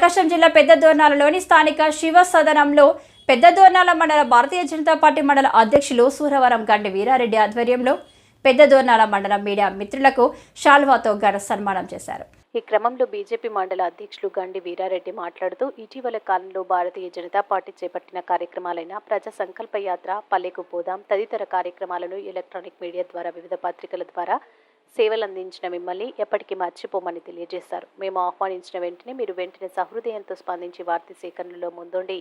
ప్రకాశం జిల్లా పెద్దదోర్నాలలోని స్థానిక శివ సదనంలో పెద్దదోర్నాల మండల భారతీయ జనతా పార్టీ మండల అధ్యక్షులు సూరవరం గండి వీరారెడ్డి ఆధ్వర్యంలో పెద్దదోర్నాల మండల మీడియా మిత్రులకు శాల్వాతో ఘన సన్మానం చేశారు. ఈ క్రమంలో బీజేపీ మండల అధ్యక్షులు గండి వీరారెడ్డి మాట్లాడుతూ ఇటీవల కాలంలో భారతీయ జనతా పార్టీ చేపట్టిన కార్యక్రమాలైన ప్రజా సంకల్ప యాత్ర, పల్లెకు పోదాం తదితర కార్యక్రమాలను ఎలక్ట్రానిక్ మీడియా ద్వారా వివిధ పత్రికల ద్వారా సేవలందించిన మిమ్మల్ని ఎప్పటికీ మర్చిపోమని తెలియజేశారు. మేము ఆహ్వానించిన వెంటనే మీరు వెంటనే సహృదయంతో స్పందించి వార్తా సేకరణలో ముందుండి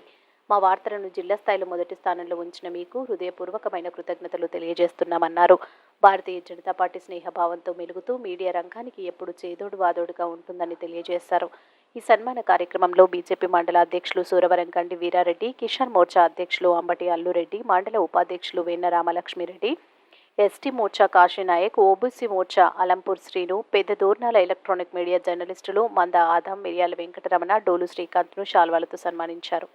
మా వార్తలను జిల్లా స్థాయిలో మొదటి స్థానంలో ఉంచిన మీకు హృదయపూర్వకమైన కృతజ్ఞతలు తెలియజేస్తున్నామన్నారు. భారతీయ జనతా పార్టీ స్నేహభావంతో మెలుగుతూ మీడియా రంగానికి ఎప్పుడు చేదోడు వాదోడుగా ఉంటుందని తెలియజేశారు. ఈ సన్మాన కార్యక్రమంలో బీజేపీ మండల అధ్యక్షులు సూరవరం గండి వీరారెడ్డి, కిసాన్ మోర్చా అధ్యక్షులు అంబటి అల్లురెడ్డి, మండల ఉపాధ్యక్షులు Venna Ramalakshmireddy, ST Morcha Kashinayak, OBC Morcha Alampur Srinu, Peddadornala electronic media జర్నలిస్టులు మంద ఆదాం, మిర్యాల వెంకటరమణ, డోలు శ్రీకాంత్ను శాల్వాలతో సన్మానించారు.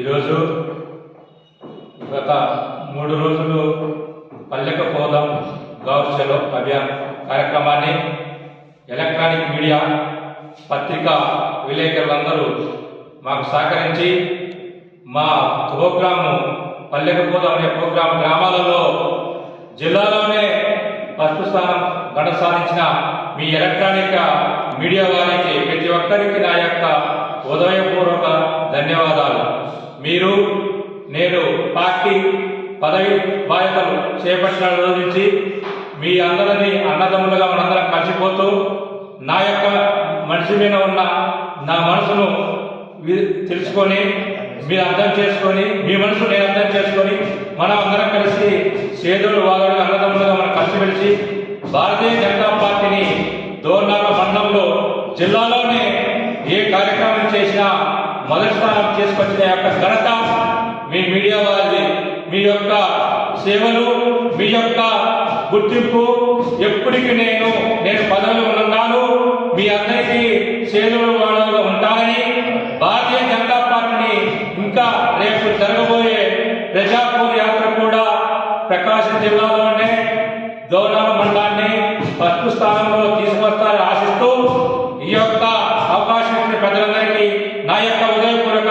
ఈరోజు గత 3 రోజులు పల్లెకు పోదాం గౌర్ చలో అభియాన్ కార్యక్రమాన్ని ఎలక్ట్రానిక్ మీడియా పత్రికా విలేకరులందరూ మాకు సహకరించి మా ప్రోగ్రాము పల్లెకు పోదాం అనే ప్రోగ్రాం గ్రామాలలో జిల్లాలోనే ఫస్ట్ స్థానం సాధించిన మీ ఎలక్ట్రానిక్ మీడియా వారికి ప్రతి ఒక్కరికి నా యొక్క హృదయపూర్వక ధన్యవాదాలు. మీరు నేను పార్టీ పదవి బాధ్యతలు చేపట్టిన రోజు నుంచి మీ అందరినీ అన్నదమ్ములుగా మనందరం కలిసిపోతూ నా యొక్క మనిషి మీద ఉన్న నా మనసును తెలుసుకొని మీరు అర్థం చేసుకొని మీ మనసు నేను అర్థం చేసుకొని మనం అందరం కలిసి చేదోడు వాదోడు అన్నదమ్ములుగా మనం కలిసిమెలిసి భారతీయ జనతా పార్టీని దోర్నాల మండలంలో జిల్లాలోనే ఏ కార్యక్రమం చేసినా మొదటి స్థానం చేసుకొచ్చిన యొక్క ఘనత మీ మీడియా వారిది. మీ యొక్క సేవలు, మీ యొక్క గుర్తింపు ఎప్పటికీ నేను పదవిలో ఉన్నాను. మీ అందరికీ సేవలు వాడగా ఉంటానని భారతీయ జనతా పార్టీని ఇంకా రేపు జరగబోయే ప్రజాపూర్ యాత్ర కూడా ప్రకాశం జిల్లాలోనే దోర్నాల మండలాన్ని ఫస్ట్ స్థానం